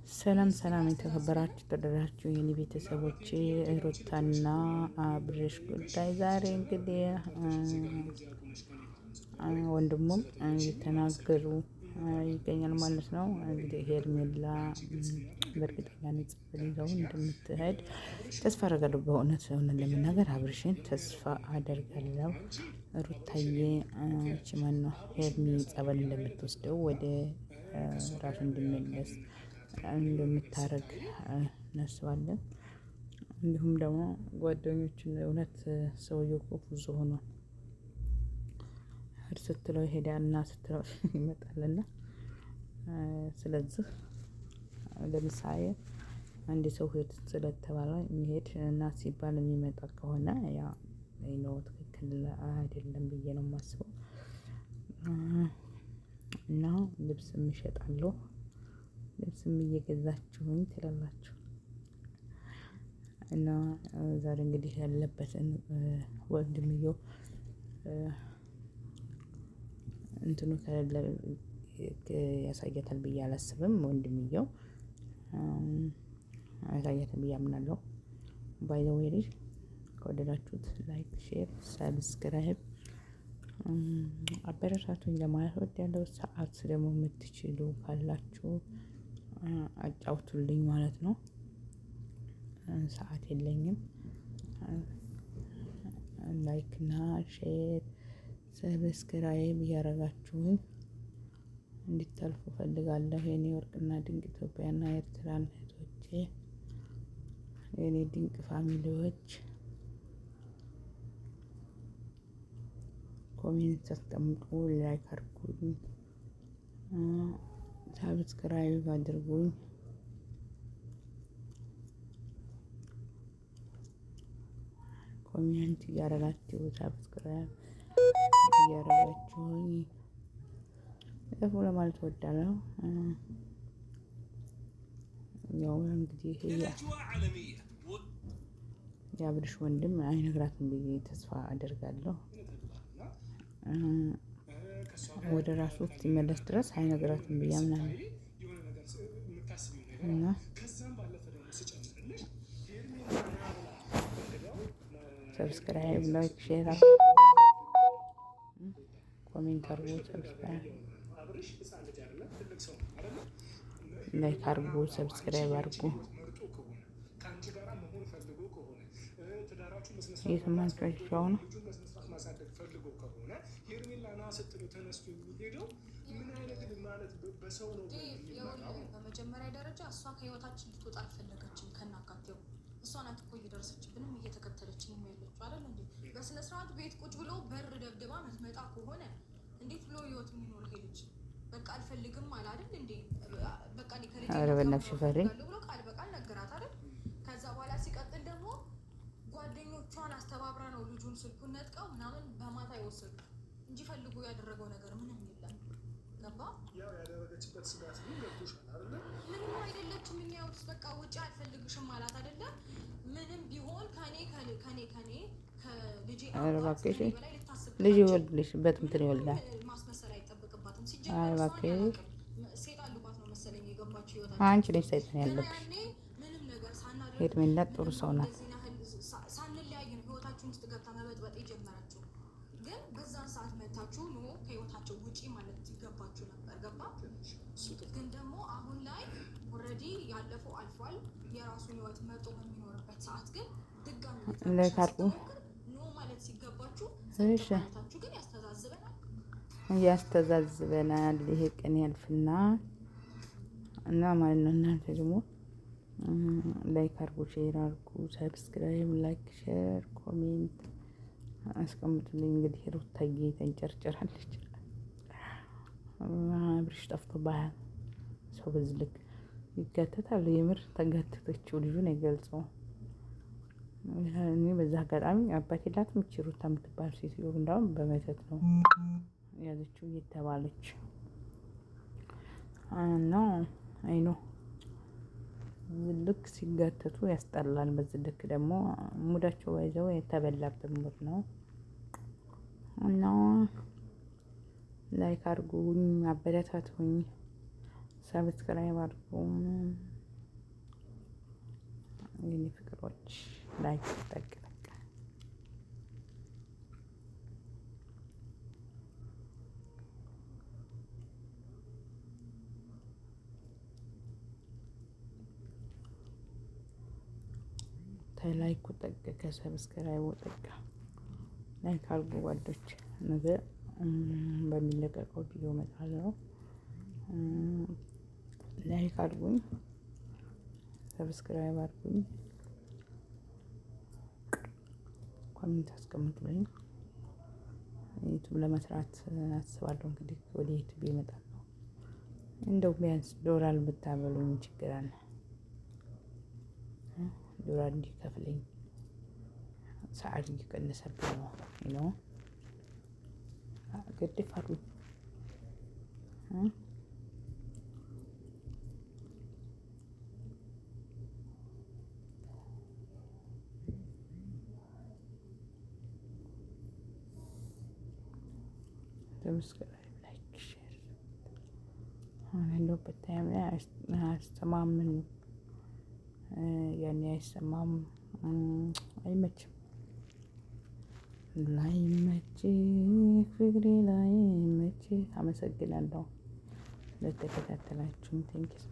ሰላም ሰላም የተከበራችሁ ተደራችሁ የኔ ቤተሰቦች ሩታና አብርሽ ጉዳይ ዛሬ እንግዲህ ወንድሙም እየተናገሩ ይገኛል ማለት ነው። እንግዲህ ሄርሜላ በእርግጠኛነት ጽፈት ይዘው እንደምትሄድ ተስፋ አደርጋለሁ። በእውነት ለመናገር አብርሽን ተስፋ አደርጋለሁ። ሩታዬ እቺ ማነው ሄርሚ ጸበል እንደምትወስደው ወደ ራሱ እንዲመለስ እንደምታረግ እናስባለን። እንዲሁም ደግሞ ጓደኞችን እውነት ሰውየው እኮ ብዙ ሆኗል። ስትለው ይሄዳል እና ስትለው ይመጣልና ስለዚህ ለምሳሌ አንድ ሰው ሄድ ስለተባለ የሚሄድ እና ሲባል የሚመጣ ከሆነ ያ ነው ትክክል አይደለም ብዬ ነው የማስበው። እና ልብስም እሸጣለሁ ልብስም እየገዛችሁኝ ትላላችሁ። እና ዛሬ እንግዲህ ያለበትን ወንድምየው እንትኑ ከሌለ ያሳያታል ብዬ አላስብም። ወንድምየው ያሳያታል ብዬ አምናለሁ። ባይ ዘ ዌይ ከወደዳችሁት ላይክ፣ ሼር፣ ሰብስክራይብ አበረታቱኝ ለማለት እወዳለሁ። ሰዓት ደግሞ የምትችሉ ካላችሁ አጫውቱልኝ ማለት ነው። ሰዓት የለኝም። ላይክ እና ሼር ሰብስክራይብ እያደረጋችሁኝ እንድታልፉ እፈልጋለሁ። የኔ ወርቅና ድንቅ ኢትዮጵያና ኤርትራን እህቶቼ፣ የኔ ድንቅ ፋሚሊዎች ኮሜንት አስቀምጡ፣ ላይክ አድርጉኝ፣ ሰብስክራይብ አድርጉኝ። ኮሜንት እያደረጋችሁ ሰብስክራይብ እያደረጋችሁኝ እፉ ለማለት እወዳለሁ። ያው እንግዲህ የአብርሽ ወንድም አይነግራትም ብዬ ተስፋ አደርጋለሁ። ወደ ራሱ እስኪመለስ ድረስ አይነግራትም ብዬ አምናለሁ። እና ሰብስክራይብ፣ ላይክ፣ ሼር፣ ኮሜንት አድርጉ። ሰብስክራይብ ላይክ አድርጉ፣ ሰብስክራይብ አድርጉ። እየሰማችሁ ነው። በመጀመሪያ ደረጃ እሷ ከህይወታችን ልትወጣ አልፈለገችም። ከናካቴው እሷ ናት እኮ እየደረሰችብንም እየተከተለችንም ያለችው አይደል እንዴ? በስነ ስርዓት ቤት ቁጭ ብሎ በር ደብድባ ምትመጣ ከሆነ እንዴት ብሎ ህይወት የሚኖር ሄደች? በቃ አልፈልግም አለ አይደል እንዴ? በቃ በእናትሽ ፈሪ ብሎ ቃል በቃል ነገራት አይደል? ከዛ በኋላ ሲቀጥል ደግሞ ጓደኞቿን አስተባብራ ነው ልጁን ስልኩን ነጥቀው ምናምን በማታ የወሰዱት እንጂ ፈልጎ ያደረገው ነገር ምንም የለም። ገባ? ያው ያደረገችበት ስጋት ግን ገብቶሻል አይደል? ምንም አይደለችም። የሚያዩት በቃ ውጪ አልፈልግሽም ማለት አይደለም። ምንም ቢሆን ከኔ ከልጄ አረባከሽ ልጅ ይወልድልሽ በትምትን ይወልዳል። ማስመሰል አይጠበቅባትም። ሲጀምር ሴት አሉባት ነው መሰለኝ የገባችው ህይወታችን። አንቺ ልጅ ሰይጣን ያለብሽ ምንም ነገር ሳናደርግ ሄርሜላ ጥሩ ሰው ናት። ሳንለያይ ነው ህይወታችን ውስጥ ገብታ መበጥበጥ የጀመረችው። ግን በዛን ሰዓት መታችሁ ኖ ከህይወታቸው ውጪ ማለት ይገባችሁ ነበር። ገባ? ግን ደግሞ አሁን ላይ ኦልሬዲ ያለፈው አልፏል። የራሱን ህይወት መጦ በሚኖርበት ሰዓት ግን ድጋሚ ኖ ማለት ሲገባችሁ ሰጣችሁ። ግን ያስተዛዝበናል። ይሄ ቀን ያልፍና እና ማለት ነው። እናንተ ደግሞ ላይክ አድርጉ፣ ሼር አድርጉ፣ ሰብስክራይብ፣ ላይክ፣ ሼር፣ ኮሜንት አስቀምጡልኝ። እንግዲህ ሩታዬ ተንጨርጭራለች። አብርሽ ጠፍቶብሃል። ሰው በዚህ ልክ ይጋተታል? የምር ተጋተተችው። ልጁን አይገልጸውም። እኔ በዛ አጋጣሚ አባት የላትም እቺ ሩታ የምትባል ሴትዮ እንዳውም በመተት ነው ያዘችው እየተባለች እና አይኖ ልክ ሲጋተቱ ያስጠላል። በዚህ ልክ ደግሞ ሙዳቸው ባይዘው የተበላበት ሙድ ነው። እና ላይክ አድርጉኝ፣ አበረታቱኝ፣ ሰብስክራይብ አድርጉ። የኔ ፍቅሮች ላይክ ጠቅ ላይኩ ጠቅ ከሰብስክራይቡ ጠቅ ላይክ አድርጉ ጓዶች። ነገ በሚለቀቀው ቪዲዮ እመጣለሁ። ላይክ አድርጉኝ፣ ሰብስክራይብ አድርጉኝ፣ ኮሜንት አስቀምጡልኝ። ዩቲዩብ ለመስራት አስባለሁ። እንግዲህ ወደ ዩቲዩብ እመጣለሁ። እንደው ቢያንስ ዶላር ብታበሉኝ ችግር አለ? ዶላር እንዲከፍለኝ ሰዓት እየቀነሰብኝ ነው። ግድፍ አድርጉኝ። ሰብስክራይብ፣ ላይክ፣ ሼር አሁን ያለሁበት ታይም ላይ አያስተማምንም። ያኔ አይሰማም፣ አይመችም። ላይመችህ ፍቅሬ ላይመችህ። አመሰግናለሁ ስለተከታተላችሁኝ። ቴንኪው